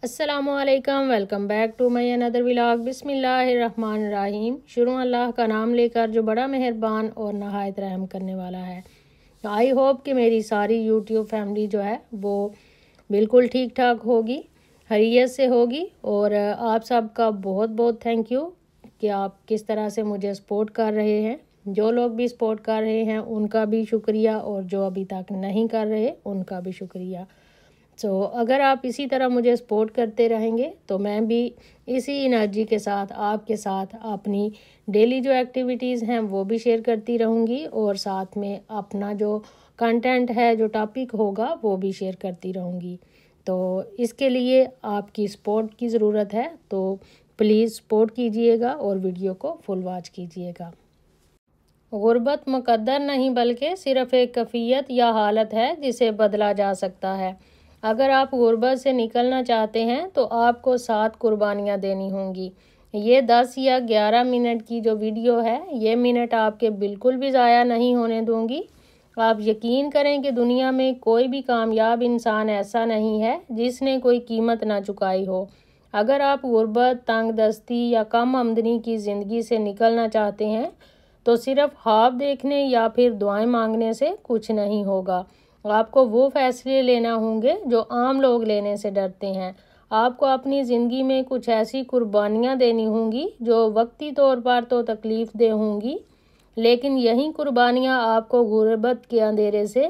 السلام علیکم، welcome back to my اندر ولاگ۔ بسم اللہ الرحمن الرحیم۔ شروع اللہ کا نام لے کر جو بڑا مہربان اور نہایت رحم کرنے والا ہے۔ آئی ہوپ کہ میری ساری یوٹیوب فیملی جو ہے وہ بالکل ٹھیک ٹھاک ہوگی، خیریت سے ہوگی، اور آپ سب کا بہت بہت تھینک یو کہ آپ کس طرح سے مجھے سپورٹ کر رہے ہیں۔ جو لوگ بھی سپورٹ کر رہے ہیں ان کا بھی شکریہ، اور جو ابھی تک نہیں کر رہے ان کا بھی شکریہ۔ اگر آپ اسی طرح مجھے سپورٹ کرتے رہیں گے تو میں بھی اسی انرجی کے ساتھ آپ کے ساتھ اپنی ڈیلی جو ایکٹیویٹیز ہیں وہ بھی شیئر کرتی رہوں گی، اور ساتھ میں اپنا جو کنٹینٹ ہے، جو ٹاپک ہوگا وہ بھی شیئر کرتی رہوں گی۔ تو اس کے لیے آپ کی سپورٹ کی ضرورت ہے، تو پلیز سپورٹ کیجئے گا اور ویڈیو کو فل واچ کیجئے گا۔ غربت مقدر نہیں بلکہ صرف ایک کیفیت یا حالت ہے جسے بدلا جا سکتا ہے۔ اگر آپ غربت سے نکلنا چاہتے ہیں تو آپ کو 7 قربانیاں دینی ہوں گی۔ یہ 10 یا 11 منٹ کی جو ویڈیو ہے، یہ منٹ آپ کے بالکل بھی ضائع نہیں ہونے دوں گی۔ آپ یقین کریں کہ دنیا میں کوئی بھی کامیاب انسان ایسا نہیں ہے جس نے کوئی قیمت نہ چکائی ہو۔ اگر آپ غربت، تنگ دستی یا کم آمدنی کی زندگی سے نکلنا چاہتے ہیں تو صرف خواب دیکھنے یا پھر دعائیں مانگنے سے کچھ نہیں ہوگا۔ آپ کو وہ فیصلے لینا ہوں گے جو عام لوگ لینے سے ڈرتے ہیں۔ آپ کو اپنی زندگی میں کچھ ایسی قربانیاں دینی ہوں گی جو وقتی طور پر تو تکلیف دہ ہوں گی، لیکن یہی قربانیاں آپ کو غربت کے اندھیرے سے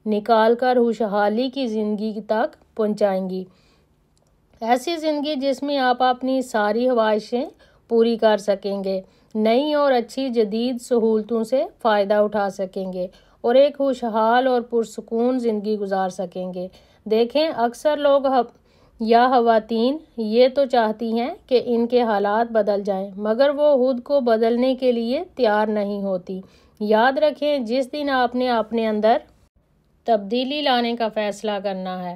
نکال کر خوشحالی کی زندگی تک پہنچائیں گی۔ ایسی زندگی جس میں آپ اپنی ساری خواہشیں پوری کر سکیں گے، نئی اور اچھی جدید سہولتوں سے فائدہ اٹھا سکیں گے، اور ایک خوشحال اور پرسکون زندگی گزار سکیں گے۔ دیکھیں، اکثر لوگ یا خواتین یہ تو چاہتی ہیں کہ ان کے حالات بدل جائیں، مگر وہ خود کو بدلنے کے لیے تیار نہیں ہوتی۔ یاد رکھیں، جس دن آپ نے اپنے اندر تبدیلی لانے کا فیصلہ کرنا ہے،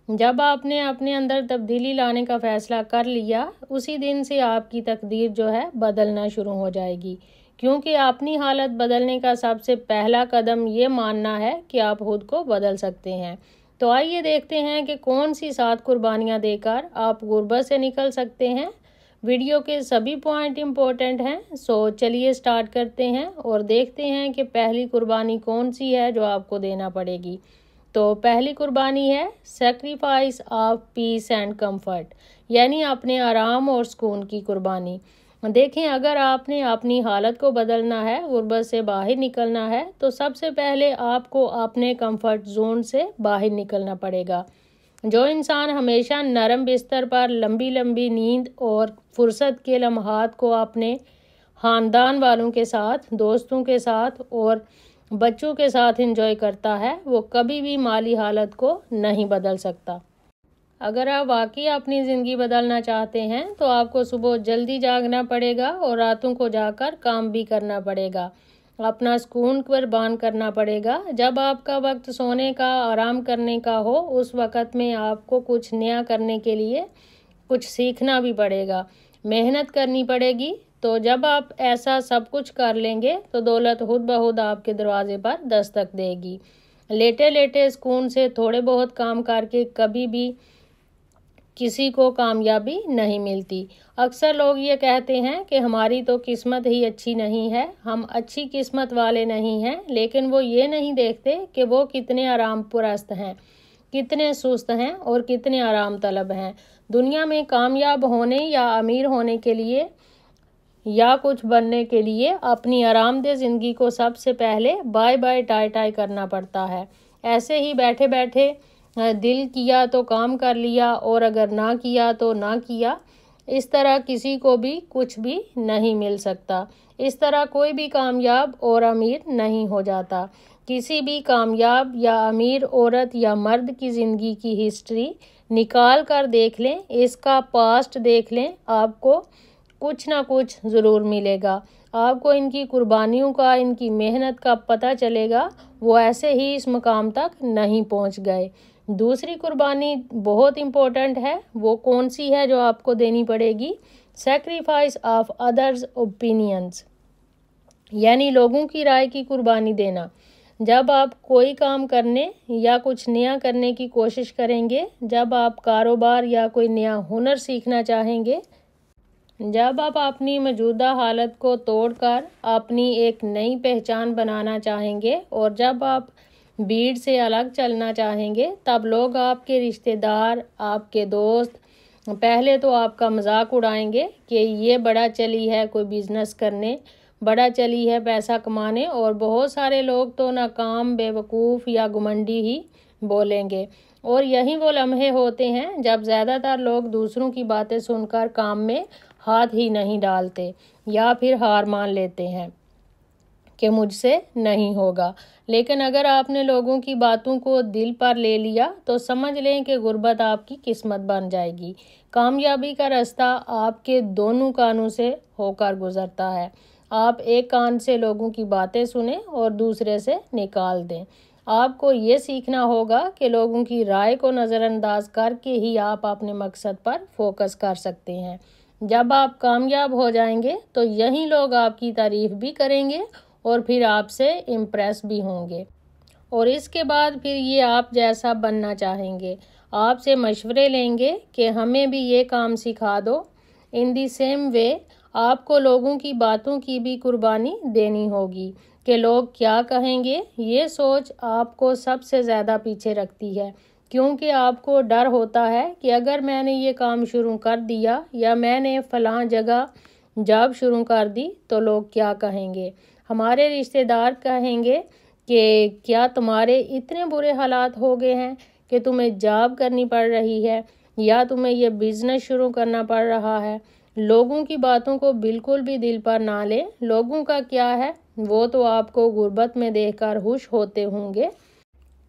جب آپ نے اپنے اندر تبدیلی لانے کا فیصلہ کر لیا، اسی دن سے آپ کی تقدیر جو ہے بدلنا شروع ہو جائے گی، کیونکہ اپنی حالت بدلنے کا سب سے پہلا قدم یہ ماننا ہے کہ آپ خود کو بدل سکتے ہیں۔ تو آئیے دیکھتے ہیں کہ کون سی 7 قربانیاں دے کر آپ غربت سے نکل سکتے ہیں۔ ویڈیو کے سبھی پوائنٹ امپورٹنٹ ہیں، چلیے سٹارٹ کرتے ہیں اور دیکھتے ہیں کہ پہلی قربانی کون سی ہے جو آپ کو دینا پڑے گی۔ تو پہلی قربانی ہے sacrifice of peace and comfort, یعنی اپنے آرام اور سکون کی قربانی۔ دیکھیں، اگر آپ نے اپنی حالت کو بدلنا ہے، غربت سے باہر نکلنا ہے، تو سب سے پہلے آپ کو اپنے کمفرٹ زون سے باہر نکلنا پڑے گا۔ جو انسان ہمیشہ نرم بستر پر لمبی لمبی نیند اور فرصت کے لمحات کو اپنے خاندان والوں کے ساتھ، دوستوں کے ساتھ اور بچوں کے ساتھ انجوائے کرتا ہے، وہ کبھی بھی مالی حالت کو نہیں بدل سکتا۔ اگر آپ واقعی اپنی زندگی بدلنا چاہتے ہیں تو آپ کو صبح جلدی جاگنا پڑے گا اور راتوں کو جا کر کام بھی کرنا پڑے گا، اپنا سکون قربان کرنا پڑے گا۔ جب آپ کا وقت سونے کا، آرام کرنے کا ہو، اس وقت میں آپ کو کچھ نیا کرنے کے لیے کچھ سیکھنا بھی پڑے گا، محنت کرنی پڑے گی۔ تو جب آپ ایسا سب کچھ کر لیں گے تو دولت خود بخود آپ کے دروازے پر دستک دے گی۔ لیٹے لیٹے سکون سے تھوڑے بہت کام کر کے کبھی بھی کسی کو کامیابی نہیں ملتی۔ اکثر لوگ یہ کہتے ہیں کہ ہماری تو قسمت ہی اچھی نہیں ہے، ہم اچھی قسمت والے نہیں ہیں، لیکن وہ یہ نہیں دیکھتے کہ وہ کتنے آرام پرست ہیں، کتنے سست ہیں اور کتنے آرام طلب ہیں۔ دنیا میں کامیاب ہونے یا امیر ہونے کے لیے یا کچھ بننے کے لیے اپنی آرام دہ زندگی کو سب سے پہلے بائے بائے ٹائی ٹائی کرنا پڑتا ہے۔ ایسے ہی بیٹھے بیٹھے دل کیا تو کام کر لیا، اور اگر نہ کیا تو نہ کیا، اس طرح کسی کو بھی کچھ بھی نہیں مل سکتا۔ اس طرح کوئی بھی کامیاب اور امیر نہیں ہو جاتا۔ کسی بھی کامیاب یا امیر عورت یا مرد کی زندگی کی ہسٹری نکال کر دیکھ لیں، اس کا پاسٹ دیکھ لیں، آپ کو کچھ نہ کچھ ضرور ملے گا۔ آپ کو ان کی قربانیوں کا، ان کی محنت کا پتہ چلے گا، وہ ایسے ہی اس مقام تک نہیں پہنچ گئے۔ دوسری قربانی بہت امپورٹنٹ ہے، وہ کون سی ہے جو آپ کو دینی پڑے گی؟ سیکریفائس آف ادرز اوپینینز، یعنی لوگوں کی رائے کی قربانی دینا۔ جب آپ کوئی کام کرنے یا کچھ نیا کرنے کی کوشش کریں گے، جب آپ کاروبار یا کوئی نیا ہنر سیکھنا چاہیں گے، جب آپ اپنی موجودہ حالت کو توڑ کر اپنی ایک نئی پہچان بنانا چاہیں گے، اور جب آپ بھیڑ سے الگ چلنا چاہیں گے، تب لوگ، آپ کے رشتہ دار، آپ کے دوست پہلے تو آپ کا مذاق اڑائیں گے کہ یہ بڑا چلی ہے کوئی بزنس کرنے، بڑا چلی ہے پیسہ کمانے، اور بہت سارے لوگ تو ناکام، بے وقوف یا گھمنڈی ہی بولیں گے۔ اور یہی وہ لمحے ہوتے ہیں جب زیادہ تر لوگ دوسروں کی باتیں سن کر کام میں ہاتھ ہی نہیں ڈالتے یا پھر ہار مان لیتے ہیں کہ مجھ سے نہیں ہوگا۔ لیکن اگر آپ نے لوگوں کی باتوں کو دل پر لے لیا تو سمجھ لیں کہ غربت آپ کی قسمت بن جائے گی۔ کامیابی کا راستہ آپ کے دونوں کانوں سے ہو کر گزرتا ہے۔ آپ ایک کان سے لوگوں کی باتیں سنیں اور دوسرے سے نکال دیں۔ آپ کو یہ سیکھنا ہوگا کہ لوگوں کی رائے کو نظر انداز کر کے ہی آپ اپنے مقصد پر فوکس کر سکتے ہیں۔ جب آپ کامیاب ہو جائیں گے تو یہی لوگ آپ کی تعریف بھی کریں گے اور پھر آپ سے امپریس بھی ہوں گے، اور اس کے بعد پھر یہ آپ جیسا بننا چاہیں گے، آپ سے مشورے لیں گے کہ ہمیں بھی یہ کام سکھا دو۔ ان دی سیم وے آپ کو لوگوں کی باتوں کی بھی قربانی دینی ہوگی کہ لوگ کیا کہیں گے۔ یہ سوچ آپ کو سب سے زیادہ پیچھے رکھتی ہے، کیونکہ آپ کو ڈر ہوتا ہے کہ اگر میں نے یہ کام شروع کر دیا یا میں نے فلاں جگہ جاب شروع کر دی تو لوگ کیا کہیں گے۔ ہمارے رشتہ دار کہیں گے کہ کیا تمہارے اتنے برے حالات ہو گئے ہیں کہ تمہیں جاب کرنی پڑ رہی ہے یا تمہیں یہ بزنس شروع کرنا پڑ رہا ہے۔ لوگوں کی باتوں کو بالکل بھی دل پر نہ لیں۔ لوگوں کا کیا ہے، وہ تو آپ کو غربت میں دیکھ کر خوش ہوتے ہوں گے،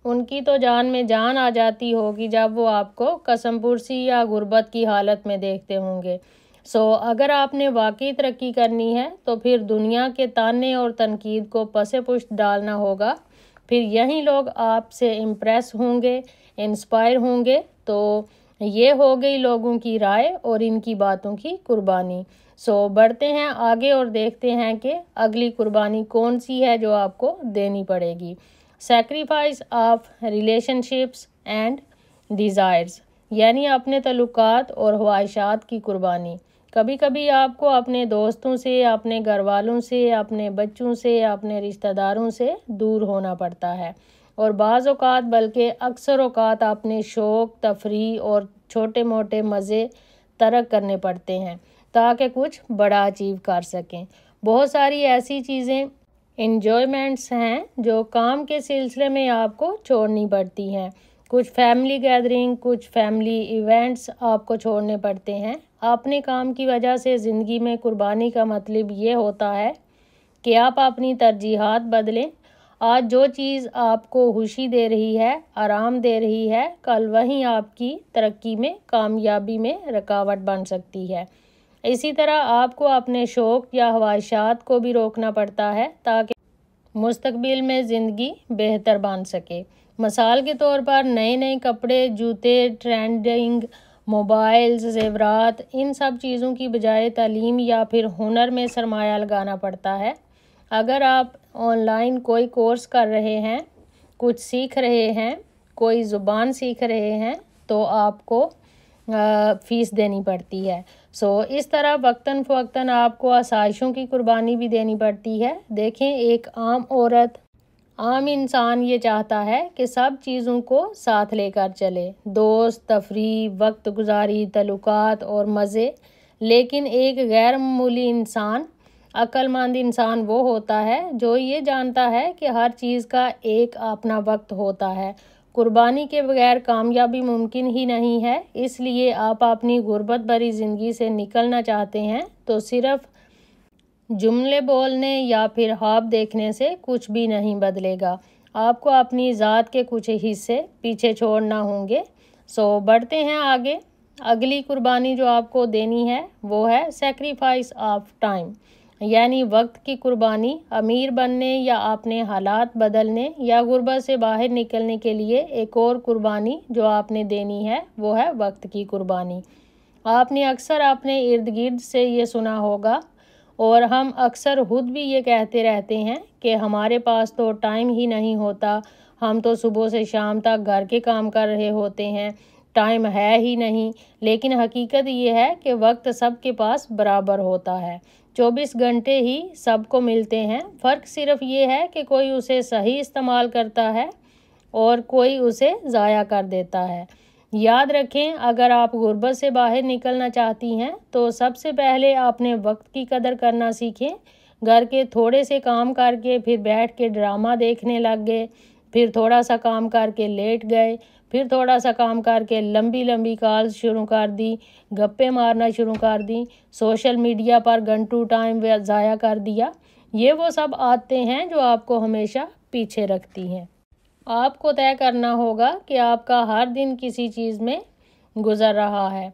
ان کی تو جان میں جان آ جاتی ہوگی جب وہ آپ کو قسم پرسی یا غربت کی حالت میں دیکھتے ہوں گے۔ اگر آپ نے واقعی ترقی کرنی ہے تو پھر دنیا کے تانے اور تنقید کو پس پشت ڈالنا ہوگا۔ پھر یہی لوگ آپ سے امپریس ہوں گے، انسپائر ہوں گے۔ تو یہ ہو گئی لوگوں کی رائے اور ان کی باتوں کی قربانی۔ بڑھتے ہیں آگے اور دیکھتے ہیں کہ اگلی قربانی کون سی ہے جو آپ کو دینی پڑے گی۔ Sacrifice of relation ships and desires, یعنی اپنے تعلقات اور خواہشات کی قربانی۔ کبھی کبھی آپ کو اپنے دوستوں سے، اپنے گھر والوں سے، اپنے بچوں سے، اپنے رشتہ داروں سے دور ہونا پڑتا ہے، اور بعض اوقات بلکہ اکثر اوقات اپنے شوق، تفریح اور چھوٹے موٹے مزے ترک کرنے پڑتے ہیں تاکہ کچھ بڑا اچیو کر سکیں۔ بہت ساری ایسی چیزیں، انجوائمنٹس ہیں جو کام کے سلسلے میں آپ کو چھوڑنی پڑتی ہیں۔ کچھ فیملی گیدرنگ، کچھ فیملی ایونٹس آپ کو چھوڑنے پڑتے ہیں۔ اپنے کام کی وجہ سے زندگی میں قربانی کا مطلب یہ ہوتا ہے کہ آپ اپنی ترجیحات بدلیں۔ آج جو چیز آپ کو خوشی دے رہی ہے، آرام دے رہی ہے، کل وہیں آپ کی ترقی میں، کامیابی میں رکاوٹ بن سکتی ہے۔ اسی طرح آپ کو اپنے شوق یا خواہشات کو بھی روکنا پڑتا ہے تاکہ مستقبل میں زندگی بہتر بن سکے۔ مثال کے طور پر نئے نئے کپڑے، جوتے، ٹرینڈنگ موبائلز، زیورات، ان سب چیزوں کی بجائے تعلیم یا پھر ہنر میں سرمایہ لگانا پڑتا ہے۔ اگر آپ آن لائن کوئی کورس کر رہے ہیں، کچھ سیکھ رہے ہیں، کوئی زبان سیکھ رہے ہیں تو آپ کو فیس دینی پڑتی ہے۔ اس طرح وقتاً فوقتاً آپ کو آسائشوں کی قربانی بھی دینی پڑتی ہے۔ دیکھیں، ایک عام عورت، عام انسان یہ چاہتا ہے کہ سب چیزوں کو ساتھ لے کر چلے، دوست، تفریح، وقت گزاری، تعلقات اور مزے۔ لیکن ایک غیر معمولی انسان، عقل مند انسان وہ ہوتا ہے جو یہ جانتا ہے کہ ہر چیز کا ایک اپنا وقت ہوتا ہے۔ قربانی کے بغیر کامیابی ممکن ہی نہیں ہے۔ اس لیے آپ اپنی غربت بھری زندگی سے نکلنا چاہتے ہیں تو صرف جملے بولنے یا پھر خواب دیکھنے سے کچھ بھی نہیں بدلے گا۔ آپ کو اپنی ذات کے کچھ حصے پیچھے چھوڑنا ہوں گے۔ بڑھتے ہیں آگے۔ اگلی قربانی جو آپ کو دینی ہے وہ ہے سیکریفائس آف ٹائم، یعنی وقت کی قربانی۔ امیر بننے یا اپنے حالات بدلنے یا غربت سے باہر نکلنے کے لیے ایک اور قربانی جو آپ نے دینی ہے وہ ہے وقت کی قربانی۔ آپ نے اکثر اپنے ارد گرد سے یہ سنا ہوگا، اور ہم اکثر خود بھی یہ کہتے رہتے ہیں کہ ہمارے پاس تو ٹائم ہی نہیں ہوتا، ہم تو صبح سے شام تک گھر کے کام کر رہے ہوتے ہیں، ٹائم ہے ہی نہیں۔ لیکن حقیقت یہ ہے کہ وقت سب کے پاس برابر ہوتا ہے، 24 گھنٹے ہی سب کو ملتے ہیں۔ فرق صرف یہ ہے کہ کوئی اسے صحیح استعمال کرتا ہے اور کوئی اسے ضائع کر دیتا ہے۔ یاد رکھیں، اگر آپ غربت سے باہر نکلنا چاہتی ہیں تو سب سے پہلے اپنے وقت کی قدر کرنا سیکھیں۔ گھر کے تھوڑے سے کام کر کے پھر بیٹھ کے ڈرامہ دیکھنے لگ گئے، پھر تھوڑا سا کام کر کے لیٹ گئے، پھر تھوڑا سا کام کر کے لمبی لمبی کالز شروع کر دی، گپے مارنا شروع کر دی، سوشل میڈیا پر گھنٹوں ٹائم ضائع کر دیا۔ یہ وہ سب عادتیں ہیں جو آپ کو ہمیشہ پیچھے رکھتی ہیں۔ آپ کو طے کرنا ہوگا کہ آپ کا ہر دن کسی چیز میں گزر رہا ہے۔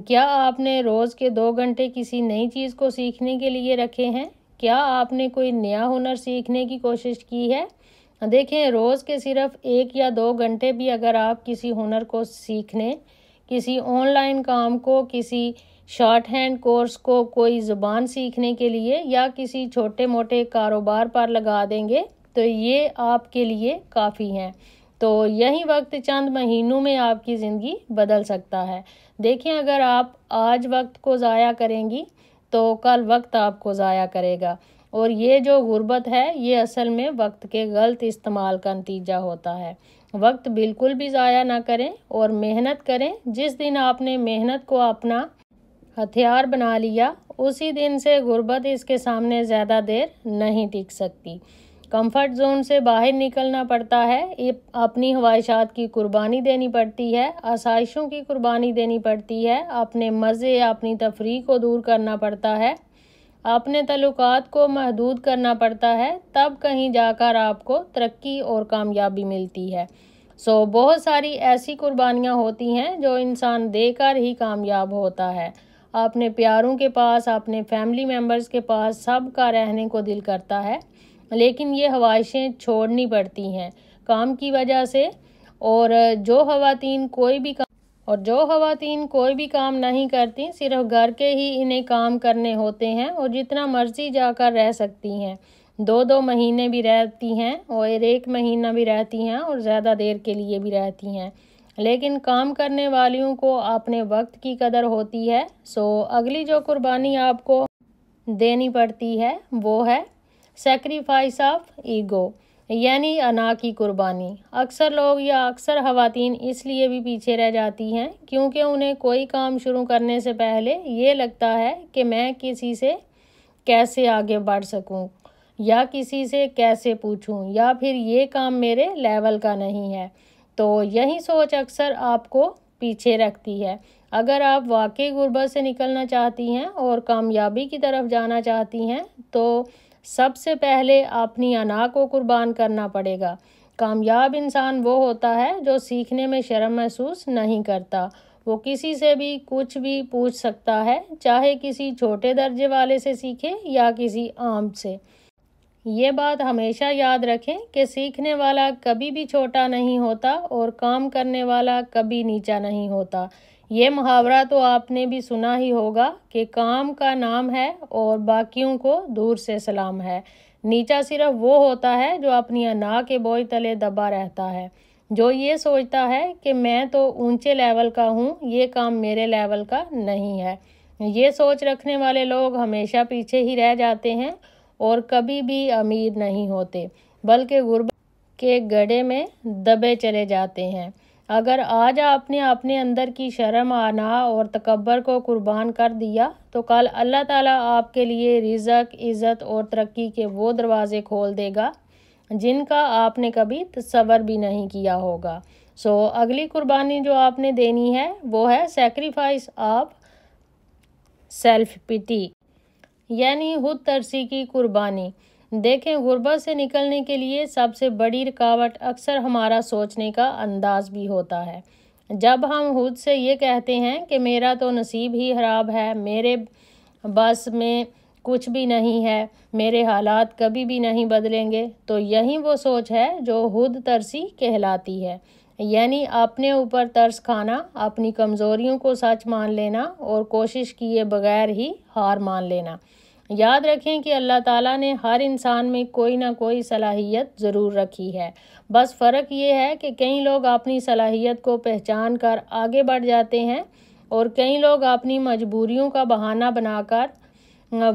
کیا آپ نے روز کے 2 گھنٹے کسی نئی چیز کو سیکھنے کے لیے رکھے ہیں؟ کیا آپ نے کوئی نیا ہنر سیکھنے کی کوشش کی ہے؟ دیکھیں، روز کے صرف 1 یا 2 گھنٹے بھی اگر آپ کسی ہنر کو سیکھنے، کسی آن لائن کام کو، کسی شارٹ ہینڈ کورس کو، کوئی زبان سیکھنے کے لیے یا کسی چھوٹے موٹے کاروبار پر لگا دیں گے تو یہ آپ کے لیے کافی ہیں۔ تو یہی وقت چند مہینوں میں آپ کی زندگی بدل سکتا ہے۔ دیکھیں، اگر آپ آج وقت کو ضائع کریں گی تو کل وقت آپ کو ضائع کرے گا، اور یہ جو غربت ہے یہ اصل میں وقت کے غلط استعمال کا نتیجہ ہوتا ہے۔ وقت بالکل بھی ضائع نہ کریں اور محنت کریں۔ جس دن آپ نے محنت کو اپنا ہتھیار بنا لیا، اسی دن سے غربت اس کے سامنے زیادہ دیر نہیں ٹک سکتی۔ کمفرٹ زون سے باہر نکلنا پڑتا ہے، اپنی خواہشات کی قربانی دینی پڑتی ہے، آسائشوں کی قربانی دینی پڑتی ہے، اپنے مزے، اپنی تفریح کو دور کرنا پڑتا ہے، اپنے تعلقات کو محدود کرنا پڑتا ہے، تب کہیں جا کر آپ کو ترقی اور کامیابی ملتی ہے۔ بہت ساری ایسی قربانیاں ہوتی ہیں جو انسان دے کر ہی کامیاب ہوتا ہے۔ اپنے پیاروں کے پاس، اپنے فیملی ممبرز کے پاس سب کا رہنے کو دل کرتا ہے، لیکن یہ خواہشیں چھوڑنی پڑتی ہیں کام کی وجہ سے۔ اور جو خواتین کوئی بھی کام نہیں کرتی، صرف گھر کے ہی انہیں کام کرنے ہوتے ہیں اور جتنا مرضی جا کر رہ سکتی ہیں، 2 مہینے بھی رہتی ہیں اور 1 مہینہ بھی رہتی ہیں اور زیادہ دیر کے لیے بھی رہتی ہیں، لیکن کام کرنے والیوں کو اپنے وقت کی قدر ہوتی ہے۔ اگلی جو قربانی آپ کو دینی پڑتی ہے وہ ہے سیکریفائس آف ایگو، یعنی انا کی قربانی۔ اکثر لوگ یا اکثر خواتین اس لیے بھی پیچھے رہ جاتی ہیں کیونکہ انہیں کوئی کام شروع کرنے سے پہلے یہ لگتا ہے کہ میں کسی سے کیسے آگے بڑھ سکوں، یا کسی سے کیسے پوچھوں، یا پھر یہ کام میرے لیول کا نہیں ہے۔ تو یہی سوچ اکثر آپ کو پیچھے رکھتی ہے۔ اگر آپ واقعی غربت سے نکلنا چاہتی ہیں اور کامیابی کی طرف جانا چاہتی ہیں تو سب سے پہلے اپنی انا کو قربان کرنا پڑے گا۔ کامیاب انسان وہ ہوتا ہے جو سیکھنے میں شرم محسوس نہیں کرتا۔ وہ کسی سے بھی کچھ بھی پوچھ سکتا ہے، چاہے کسی چھوٹے درجے والے سے سیکھے یا کسی عام سے۔ یہ بات ہمیشہ یاد رکھیں کہ سیکھنے والا کبھی بھی چھوٹا نہیں ہوتا اور کام کرنے والا کبھی نیچا نہیں ہوتا۔ یہ محاورہ تو آپ نے بھی سنا ہی ہوگا کہ کام کا نام ہے اور باقیوں کو دور سے سلام ہے۔ نیچا صرف وہ ہوتا ہے جو اپنی انا کے بوجھ تلے دبا رہتا ہے، جو یہ سوچتا ہے کہ میں تو اونچے لیول کا ہوں، یہ کام میرے لیول کا نہیں ہے۔ یہ سوچ رکھنے والے لوگ ہمیشہ پیچھے ہی رہ جاتے ہیں اور کبھی بھی امیر نہیں ہوتے، بلکہ غربت کے گڑھے میں دبے چلے جاتے ہیں۔ اگر آج آپ نے اپنے اندر کی شرم، انا اور تکبر کو قربان کر دیا تو کل اللہ تعالیٰ آپ کے لیے رزق، عزت اور ترقی کے وہ دروازے کھول دے گا جن کا آپ نے کبھی تصور بھی نہیں کیا ہوگا۔ اگلی قربانی جو آپ نے دینی ہے وہ ہے سیکریفائس آف سیلف پٹی، یعنی خود ترسی کی قربانی۔ دیکھیں، غربت سے نکلنے کے لیے سب سے بڑی رکاوٹ اکثر ہمارا سوچنے کا انداز بھی ہوتا ہے۔ جب ہم خود سے یہ کہتے ہیں کہ میرا تو نصیب ہی خراب ہے، میرے بس میں کچھ بھی نہیں ہے، میرے حالات کبھی بھی نہیں بدلیں گے، تو یہی وہ سوچ ہے جو خود ترسی کہلاتی ہے، یعنی اپنے اوپر ترس کھانا، اپنی کمزوریوں کو سچ مان لینا اور کوشش کیے بغیر ہی ہار مان لینا۔ یاد رکھیں کہ اللہ تعالیٰ نے ہر انسان میں کوئی نہ کوئی صلاحیت ضرور رکھی ہے، بس فرق یہ ہے کہ کئی لوگ اپنی صلاحیت کو پہچان کر آگے بڑھ جاتے ہیں اور کئی لوگ اپنی مجبوریوں کا بہانہ بنا کر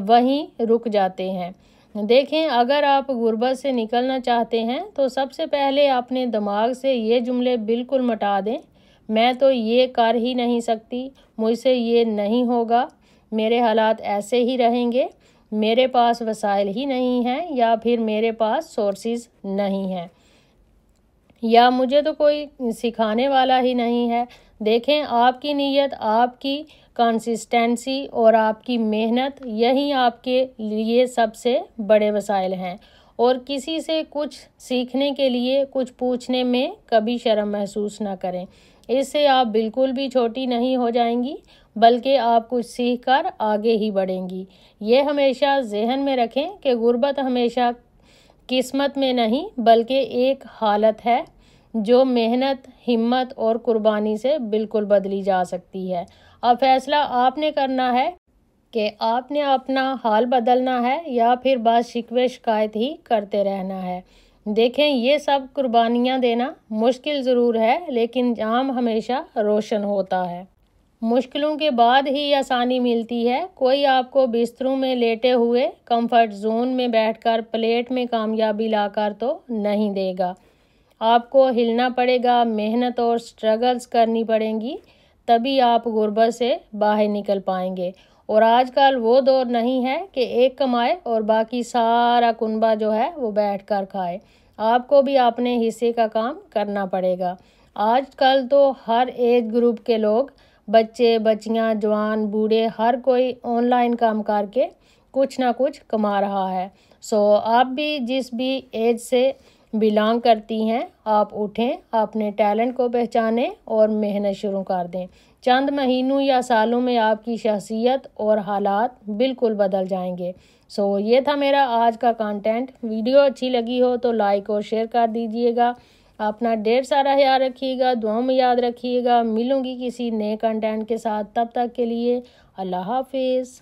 وہیں رک جاتے ہیں۔ دیکھیں، اگر آپ غربت سے نکلنا چاہتے ہیں تو سب سے پہلے اپنے دماغ سے یہ جملے بالکل مٹا دیں: میں تو یہ کر ہی نہیں سکتی، مجھ سے یہ نہیں ہوگا، میرے حالات ایسے ہی رہیں گے، میرے پاس وسائل ہی نہیں ہیں، یا پھر میرے پاس سورسز نہیں ہیں، یا مجھے تو کوئی سکھانے والا ہی نہیں ہے۔ دیکھیں، آپ کی نیت، آپ کی کنسسٹنسی اور آپ کی محنت، یہی آپ کے لیے سب سے بڑے وسائل ہیں، اور کسی سے کچھ سیکھنے کے لیے کچھ پوچھنے میں کبھی شرم محسوس نہ کریں، اس سے آپ بالکل بھی چھوٹی نہیں ہو جائیں گی، بلکہ آپ کچھ سیکھ کر آگے ہی بڑھیں گی۔ یہ ہمیشہ ذہن میں رکھیں کہ غربت ہمیشہ قسمت میں نہیں بلکہ ایک حالت ہے جو محنت، ہمت اور قربانی سے بالکل بدلی جا سکتی ہے۔ اب فیصلہ آپ نے کرنا ہے کہ آپ نے اپنا حال بدلنا ہے یا پھر بس شکوے شکایت ہی کرتے رہنا ہے۔ دیکھیں، یہ سب قربانیاں دینا مشکل ضرور ہے، لیکن انجام ہمیشہ روشن ہوتا ہے۔ مشکلوں کے بعد ہی آسانی ملتی ہے۔ کوئی آپ کو بستروں میں لیٹے ہوئے کمفرٹ زون میں بیٹھ کر پلیٹ میں کامیابی لا کر تو نہیں دے گا۔ آپ کو ہلنا پڑے گا، محنت اور سٹرگلز کرنی پڑیں گی، تبھی آپ غربت سے باہر نکل پائیں گے۔ اور آج کل وہ دور نہیں ہے کہ ایک کمائے اور باقی سارا کنبہ جو ہے وہ بیٹھ کر کھائے۔ آپ کو بھی اپنے حصے کا کام کرنا پڑے گا۔ آج کل تو ہر ایج گروپ کے لوگ، بچے، بچیاں، جوان، بوڑھے، ہر کوئی آن لائن کام کر کے کچھ نہ کچھ کما رہا ہے۔ آپ بھی جس بھی ایج سے بلانگ کرتی ہیں، آپ اٹھیں، اپنے ٹیلنٹ کو پہچانیں اور محنت شروع کر دیں۔ چند مہینوں یا سالوں میں آپ کی شخصیت اور حالات بالکل بدل جائیں گے۔ یہ تھا میرا آج کا کانٹینٹ۔ ویڈیو اچھی لگی ہو تو لائک اور شیئر کر دیجیے گا۔ اپنا ڈھیر سارا خیال رکھیے گا، دعاؤں میں یاد رکھیے گا۔ ملوں گی کسی نئے کنٹینٹ کے ساتھ، تب تک کے لیے اللہ حافظ۔